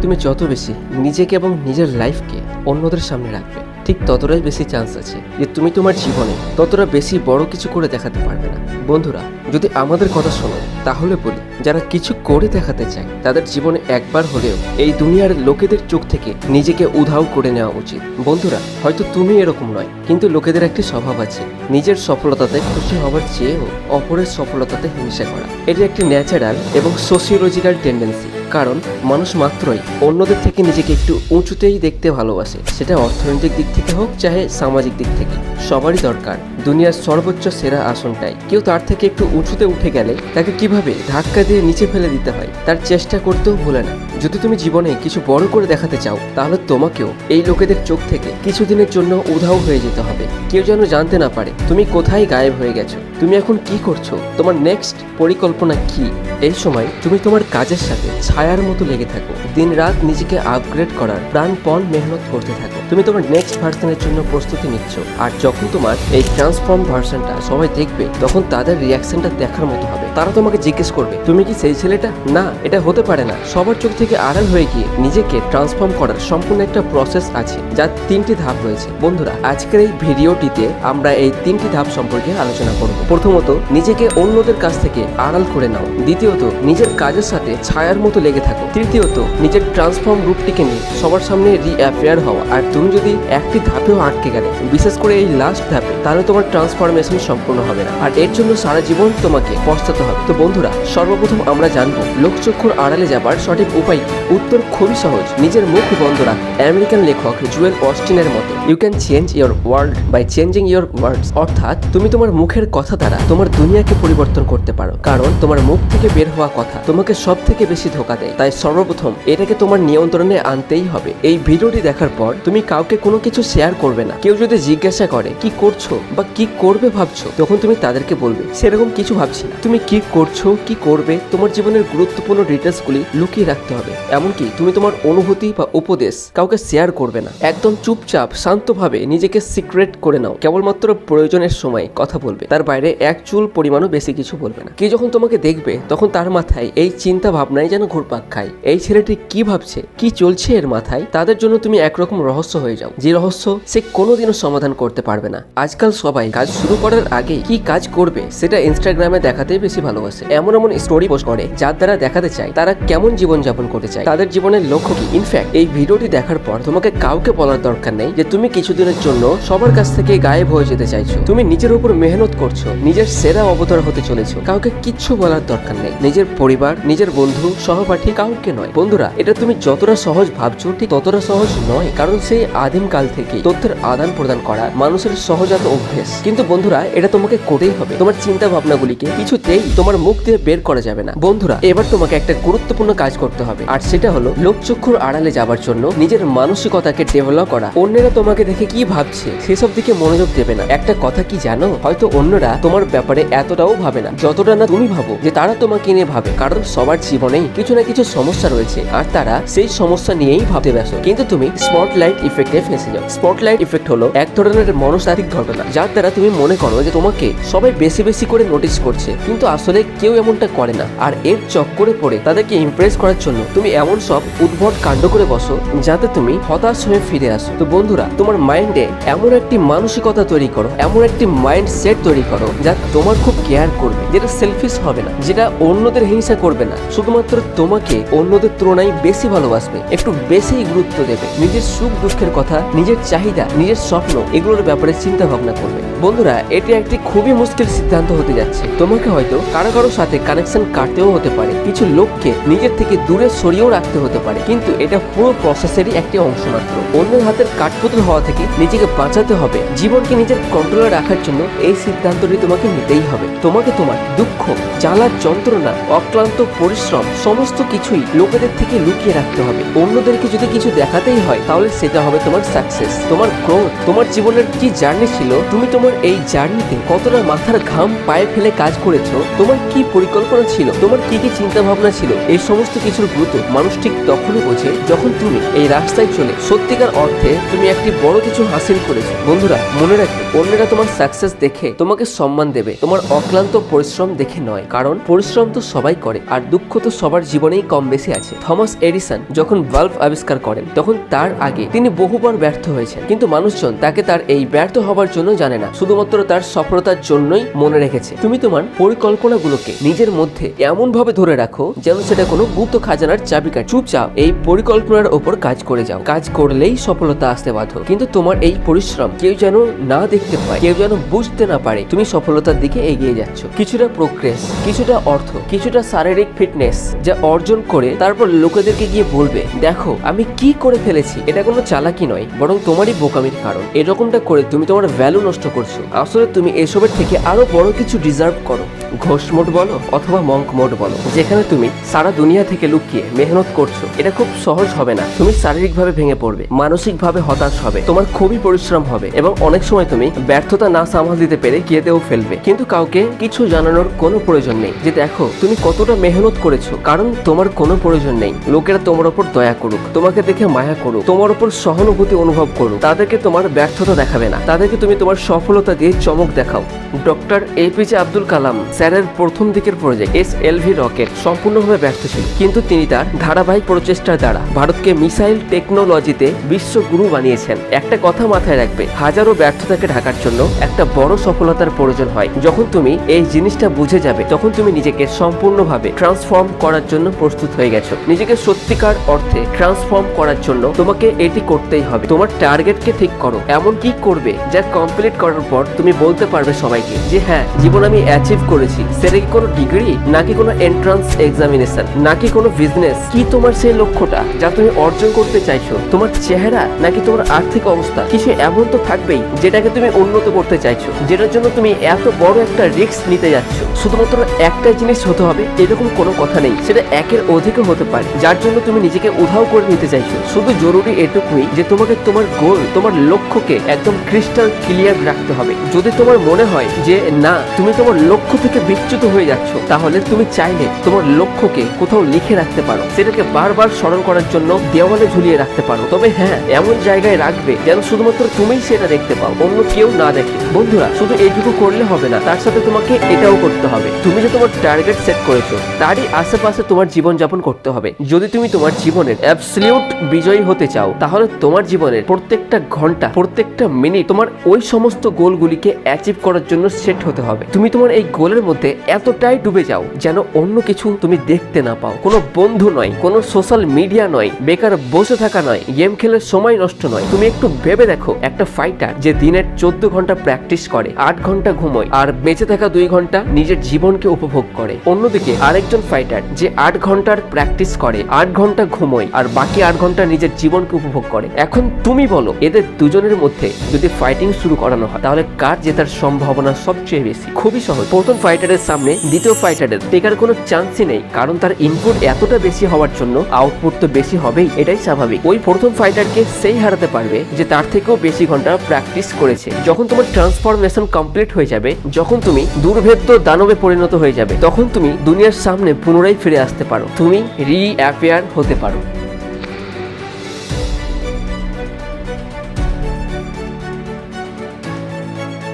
তুমি যত বেশি নিজেকে এবং নিজের লাইফকে অন্যদের সামনে রাখবে, ঠিক ততটাই বেশি চান্স আছে যে তুমি তোমার জীবনে ততটা বেশি বড় কিছু করে দেখাতে পারবে না। বন্ধুরা, যদি আমাদের কথা শোনো তাহলে বলি, যারা কিছু করে দেখাতে চায় তাদের জীবনে একবার হলেও এই দুনিয়ার লোকেদের চোখ থেকে নিজেকে উধাও করে নেওয়া উচিত। বন্ধুরা, হয়তো তুমি এরকম নয়, কিন্তু লোকেদের একটি স্বভাব আছে নিজের সফলতাতে খুশি হওয়ার চেয়েও অপরের সফলতাতে হিংসা করা। এটি একটি ন্যাচারাল এবং সোশিওলজিক্যাল টেন্ডেন্সি, কারণ মানুষ মাত্রই অন্যদের থেকে নিজেকে একটু উঁচুতেই দেখতে ভালোবাসে, সেটা অর্থনৈতিক দিক থেকে হোক চাহে সামাজিক দিক থেকে। সবারই দরকার দুনিয়ার সর্বোচ্চ সেরা আসনটাই। কেউ তার থেকে একটু উঁচুতে উঠে গেলে তাকে কিভাবে ধাক্কা দিয়ে নিচে ফেলে দিতে হয় তার চেষ্টা করতেও ভুলে না। যদি তুমি জীবনে কিছু বড় করে দেখাতে চাও তাহলে তোমাকেও এই লোকেদের চোখ থেকে কিছুদিনের জন্য উধাও হয়ে যেতে হবে। কেউ যেন জানতে না পারে তুমি কোথায় গায়েব হয়ে গেছো, তুমি এখন কি করছো, তোমার নেক্সট পরিকল্পনা কি। এই সময় তুমি তোমার কাজের সাথে ছায়ার মতো লেগে থাকো, দিন রাত নিজেকে আপগ্রেড করার প্রাণপণ মেহনত করতে থাকো। তুমি তোমার নেক্সট ভার্সনের জন্য প্রস্তুতি নিচ্ছ, আর যখন তোমার এই ট্রান্সফর্ম ভার্সনটা সবাই দেখবে তখন তাদের রিয়াকশনটা দেখার মতো হবে। তারা তোমাকে জিজ্ঞেস করবে তুমি কি সেই ছেলেটা? না, এটা হতে পারে না। সবার চোখ থেকে আড়াল হয়ে গিয়ে নিজেকে ট্রান্সফর্ম করার সম্পূর্ণ একটা প্রসেস আছে, যার 3টি ধাপ রয়েছে। বন্ধুরা, আজকের এই ভিডিওটিতে আমরা এই 3টি ধাপ সম্পর্কে আলোচনা করব। প্রথমত, নিজেকে অন্যদের কাছ থেকে আড়াল করে নাও। দ্বিতীয়ত, নিজের কাজের সাথে ছায়ার মতো লেগে থাকো। তৃতীয়ত, নিজের ট্রান্সফর্ম রূপটিকে নিয়ে সবার সামনে রিঅ্যাপিয়ার হওয়া। আর তুমি যদি একটি ধাপেও আটকে গেলে, বিশেষ করে এই লাস্ট ধাপে, তাহলে তোমার ট্রান্সফরমেশন সম্পূর্ণ হবে না, আর এর জন্য সারা জীবন তোমাকে পস্তাতে হবে। তো বন্ধুরা, সর্বপ্রথম আমরা জানবো লোকচক্ষুর আড়ালে যাবার সঠিক উপায় কি। উত্তর খুবই সহজ, নিজের মুখ বন্ধ রাখ। আমেরিকান লেখক জুয়েল অস্টিনের মতো, you can change your world by changing your words. অর্থাৎ তুমি তোমার মুখের কথা দ্বারা তোমার দুনিয়াকে পরিবর্তন করতে পারো, কারণ তোমার মুখ থেকে বের হওয়া কথা তোমাকে সব থেকে বেশি ধোঁকা দেয়। তাই সর্বপ্রথম এটাকে তোমার নিয়ন্ত্রণে আনতেই হবে। এই ভিডিওটি দেখার পর তুমি কাউকে কোনো কিছু শেয়ার করবে না। কেউ যদি জিজ্ঞাসা করে কি করছো বা কি করবে ভাবছো, তখন তুমি তাদেরকে বলবে সেরকম কিছু ভাবছি না। তুমি কি করছো, কি করবে, তোমার জীবনের গুরুত্বপূর্ণ ডিটেলসগুলি লুকিয়ে রাখতে হবে। এমনকি তুমি তোমার অনুভূতি বা উপদেশ কাউকে শেয়ার করবে না। একদম চুপচাপ শান্তভাবে নিজেকে সিক্রেট করে নাও। কেবলমাত্র প্রয়োজনের সময় কথা বলবে, তার বাইরে এক চুল পরিমাণও বেশি কিছু বলবে না। কেউ যখন তোমাকে দেখবে তখন তার মাথায় এই চিন্তা ভাবনাই যেন ঘুরপাক খায়, এই ছেলেটি কি ভাবছে, কি চলছে এর মাথায়। তাদের জন্য তুমি একরকম রহস্য হয়ে যাও, যে রহস্য সে কোনোদিনও সমাধান করতে পারবে না। আজকাল সবাই কাজ শুরু করার আগে কি কাজ করবে সেটা ইনস্টাগ্রামে দেখাতেই বেশি ভালোবাসে। এমন এমন স্টোরি পোস্ট করে যার দ্বারা দেখাতে চায় তারা কেমন জীবন যাপন করতে চায়, তাদের জীবনের লক্ষ্য কি। ইনফ্যাক্ট এই ভিডিওটি দেখার পর তোমাকে কাউকে বলার দরকার নেই যে তুমি কিছুদিনের জন্য সবার কাছ থেকে গায়েব হয়ে যেতে চাইছো। তুমি নিজের উপর মেহনত করছো, নিজের সেরা অবতার হতে চলেছো। কাউকে কিচ্ছু বলার দরকার নেই, নিজের পরিবার, নিজের বন্ধু, সহপাঠী, কাউকে নয়। বন্ধুরা, এটা তুমি যতটা সহজ ভাবছো ঠিক ততটা সহজ নয়, কারণ সেই আদিম কাল থেকে তথ্যের আদান প্রদান করা মানুষের সহজাত অভ্যেস। কিন্তু বন্ধুরা, এটা তোমাকে করতেই হবে। তোমার চিন্তা ভাবনাগুলিকে কিছুতেই তোমার মুখ দিয়ে বের করা যাবে না। বন্ধুরা, এবার তোমাকে একটা গুরুত্বপূর্ণ কাজ করতে হবে, আর সেটা হলো লোকচক্ষুর আড়ালে যাবার জন্য নিজের মানসিকতাকে ডেভেলপ করা। অন্যরা তোমাকে দেখে কি ভাবছে সেসব দিকে মনোযোগ দেবে না। একটা কথা কি জানো, হয়তো অন্যরা তোমার ব্যাপারে এতটাও ভাবে না যতটা না তুমি ভাবো যে তারা তোমাকে নিয়ে ভাবে, কারণ সবার জীবনেই কিছু না কিছু সমস্যা রয়েছে আর তারা সেই সমস্যা নিয়েই ভাবতে ব্যস্ত। কিন্তু তুমি স্পটলাইট ইফেক্টে ফেঁসে যাও। স্পটলাইট ইফেক্ট হলো এক ধরনের মনস্তাত্ত্বিক ঘটনা, যার দ্বারা তুমি মনে করো যে তোমাকে সবাই বেশি বেশি করে নোটিস করছে, কিন্তু আসলে কেউ এমনটা করে না। আর এর চক্করে পড়ে তাদেরকে ইমপ্রেস করার জন্য তুমি এমন সব উদ্ভট কাণ্ড করে বসো যাতে তুমি হতাশ হয়ে ফিরে আসো। তো বন্ধুরা, তোমার মাইন্ডে এমন একটি মানসিকতা তৈরি করো, এমন একটি মাইন্ড সেট তৈরি করো যা তোমার খুব কেয়ার করবে, যেটা সেলফিশ হবে না, যেটা অন্যদের হিংসা করবে না, শুধুমাত্র তোমাকে অন্যদের তুলনায় বেশি ভালোবাসবে, একটু বেশি গুরুত্ব দেবে, নিজের সুখ দুঃখের কথা, নিজের চাহিদা, নিজের স্বপ্ন এগুলোর ব্যাপারে চিন্তা ভাবনা করবে। বন্ধুরা, এটি একটি খুবই মুশকিল সিদ্ধান্ত হতে যাচ্ছে। তোমাকে হয়তো কারো কারো সাথে কানেকশন কাটতেও হতে পারে, কিছু লোককে নিজের থেকে দূরে সরিয়েও রাখতে হতে পারে, কিন্তু এটা পুরো প্রসেসেরই একটি অংশ মাত্র। অন্যের হাতের কাঠপুতুল হওয়া থেকে নিজেকে বাঁচাতে হবে। জীবনকে নিজের কন্ট্রোলে রাখার জন্য এই সিদ্ধান্তটি তোমাকে নিতেই হবে। তোমাকে তোমার দুঃখ, জ্বালা, যন্ত্রণা, অক্লান্ত পরিশ্রম সমস্ত কিছুই লোকেদের থেকে লুকিয়ে রাখতে হবে। অন্যদেরকে যদি কিছু দেখাতেই হয় তাহলে সেটা হবে তোমার সাকসেস, তোমার গ্রোথ। তোমার জীবনের কি জার্নি ছিল, তুমি তোমার এই জার্নিতে কতটা মাথার ঘাম পায়ে ফেলে কাজ করেছো, তোমার কি পরিকল্পনা ছিল, তোমার কি কি চিন্তা ভাবনা ছিল, এই সমস্ত কিছুর গুরুত্ব মানুষ ঠিক তখনই বোঝে যখন তুমি এই রাস্তায় চলে সত্যিকার অর্থে তুমি একটি বড় কিছু হাসিল করেছো। বন্ধুরা, মনে রাখবে অন্যরা তোমার সাকসেস দেখে তোমাকে সম্মান দেবে, তোমার অক্লান্ত পরিশ্রম দেখে নয়, কারণ পরিশ্রম তো সবাই করে আর দুঃখ তো সবার জীবনেই কম বেশি আছে। থমাস থমাস এডিসন যখন বাল্ব আবিষ্কার করেন তখন তার আগে তিনি বহুবার ব্যর্থ হয়েছেন, কিন্তু মানুষজন তাকে তার এই ব্যর্থ হবার জন্য জানে না, শুধুমাত্র তার সফলতার জন্যই মনে রেখেছে। তুমি তোমার পরিকল্পনাগুলোকে নিজের মধ্যে এমন ভাবে ধরে রাখো যেন সেটা কোনো গুপ্ত খাজানার চাবিকাঠি। চুপচাপ এই পরিকল্পনার ওপর কাজ করে যাও, কাজ করলেই সফলতা আসতে বাধ্য। কিন্তু তোমার এই পরিশ্রম কেউ যেন না দেখতে পায়, কেউ যেন বুঝতে না পারে তুমি সফলতার দিকে এগিয়ে যাচ্ছ। কিছুটা প্রোগ্রেস, কিছুটা অর্থ, কিছুটা শারীরিক ফিটনেস যা অর্জন করে তারপর লোকেদেরকে গিয়ে বলবে দেখো আমি কি করে ফেলেছি। এটা কোনো চালাকি নয়, বরং তোমারই বোকামির কারণ। এরকমটা করে তুমি তোমার ভ্যালু নষ্ট করছো। আসলে তুমি এসবের থেকে আরো বড় কিছু ডিজার্ভ করো। ঘোষ মোড বলো অথবা মঙ্ক মোড বলো, যেখানে তুমি সারা দুনিয়া থেকে লুকিয়ে মেহনত করছো। এটা খুব সহজ হবে না। তুমি শারীরিকভাবে ভেঙে পড়বে, মানসিকভাবে হতাশ হবে, তোমার খুবই পরিশ্রম হবে এবং অনেক সময় তুমি ব্যর্থতা না সামাল দিতে পেরে কেঁদেও ফেলবে। কিন্তু কাউকে কিছু জানানোর কোনো প্রয়োজন নেই যে দেখো তুমি কতটা মেহনত করেছো, কারণ তোমার কোনো প্রয়োজন নেই লোকেরা তোমার উপর দয়া করুক, তোমাকে দেখে মায়া করুক, তোমার উপর সহানুভূতি অনুভব করুক। তাদেরকে তোমার ব্যর্থতা দেখাবে না, তাদেরকে তুমি তোমার সফলতা দিয়ে চমক দেখাও। ডক্টর এপিজে আব্দুল কালাম স্যারের প্রথম দিকের প্রজেক্ট SLV রকেট সম্পূর্ণভাবে ব্যর্থ ছিল, কিন্তু তিনি তার ধারাবাহিক প্রচেষ্টার দ্বারা ভারতকে মিসাইল টেকনোলজিতে বিশ্বগুরু বানিয়েছেন। একটা কথা মাথায় রাখবে, হাজারো ব্যর্থতাকে ঢাকার জন্য একটা বড় সফলতার প্রয়োজন হয়। যখন তুমি এই জিনিসটা বুঝে যাবে তখন তুমি নিজেকে সম্পূর্ণভাবে ট্রান্সফর্ম করার জন্য প্রস্তুত হয়ে গেছো। নিজেকে সত্যিকার অর্থে ট্রান্সফর্ম করার জন্য তোমাকে এটি করতেই হবে। তোমার টার্গেটকে ঠিক করো, এমন কি করবে যা কমপ্লিট করার পর তুমি বলতে পারবে সবাইকে যে হ্যাঁ জীবন আমি অ্যাচিভ করেছি। সেটা কি কোনো ডিগ্রি, নাকি কোনো এন্ট্রান্স এক্সামিনেশন, নাকি কোনো বিজনেস? কি তোমার সেই লক্ষ্যটা যা তুমি অর্জন করতে চাইছো? তোমার চেহারা নাকি তোমার আর্থিক অবস্থা? কিছু এমন তো থাকবেই যেটাকে তুমি উন্নত করতে চাইছো, যেটার জন্য তুমি এত বড় একটা রিস্ক নিতে যাচ্ছ। শুধুমাত্র একটা জিনিস হতে হবে এরকম কোনো কথা নেই, সেটা একের অধিকও হতে পারে যার জন্য তুমি নিজেকে উধাও করে নিতে চাইছো। শুধু জরুরি এটুকুই যে তোমাকে তোমার গোল, তোমার লক্ষ্যকে একদম ক্রিস্টাল ক্লিয়ার রাখতে হবে। যদি তোমার মনে হয় যে না তুমি তোমার লক্ষ্য থেকে বিচ্যুত হয়ে যাচ্ছ, তাহলে তুমি চাইলে তোমার লক্ষ্যকে কোথাও লিখে রাখতে পারো, সেটাকে বারবার স্মরণ করার জন্য দেওয়ালে ঝুলিয়ে রাখতে পারো। তবে হ্যাঁ এমন জায়গায় রাখবে যেন শুধুমাত্র তুমিই সেটা দেখতে পাও, অন্য কেউ না দেখে। বন্ধুরা শুধু এইটুকু করলে হবে না, তার সাথে তোমাকে এটাও করতে হবে, তুমি যে তোমার টার্গেট সেট করেছো তারই আশেপাশে তোমার জীবন যাপন করতে হবে। যদি তুমি তোমার জীবনের অ্যাবসলিউট বিজয়ী হতে চাও তাহলে তোমার জীবনের প্রত্যেকটা ঘন্টা, প্রত্যেকটা মিনিট তোমার ওই সমস্ত গোলগুলিকে অ্যাচিভ করার জন্য সেট হতে হবে। তুমি তোমার এই গোলের মধ্যে এতটাই ডুবে যাও যেন অন্য কিছু তুমি দেখতে না পাও। কোনো বন্ধু নয়, কোনো সোশ্যাল মিডিয়া নয়, বেকার বসে থাকা নয়, গেম খেলে সময় নষ্ট নয়। তুমি একটু ভেবে দেখো, একটা ফাইটার যে দিনের 14 ঘন্টা প্র্যাকটিস করে, 8 ঘন্টা ঘুমোয় আর বেঁচে থাকা 2 ঘন্টা নিজের জীবনকে উপভোগ করে। অন্যদিকে আরেকজন ফাইটার যে 8 ঘন্টার প্র্যাকটিস করে, 8 ঘন্টা ঘুমোয় আর বাকি 8 ঘন্টা নিজের জীবনকে উপভোগ করে। এখন তুমি বলো এদের দুজনের মধ্যে যদি ফাইটিং শুরু করানো হয় তাহলে কার জেতার সম্ভাবনা সবচেয়ে বেশি? খুবই সহজ, প্রথম ফাইটারের সামনে দ্বিতীয় ফাইটারের টেকার কোনো চান্সই নেই, কারণ তার ইনপুট এতটা বেশি হওয়ার জন্য আউটপুট তো বেশি হবেই, এটাই স্বাভাবিক। ওই প্রথম ফাইটারকে সেই হারাতে পারবে যে তার থেকেও বেশি ঘন্টা প্র্যাকটিস করেছে। যখন তোমার ট্রান্সফরমেশন কমপ্লিট হয়ে যাবে, যখন তুমি দুর্ভেদ্য দানবে পরিণত হয়ে যাবে, তখন তুমি দুনিয়ার সামনে পুনরায় ফিরে আসতে পারো, তুমি রিঅ্যাপিয়ার হতে পারো।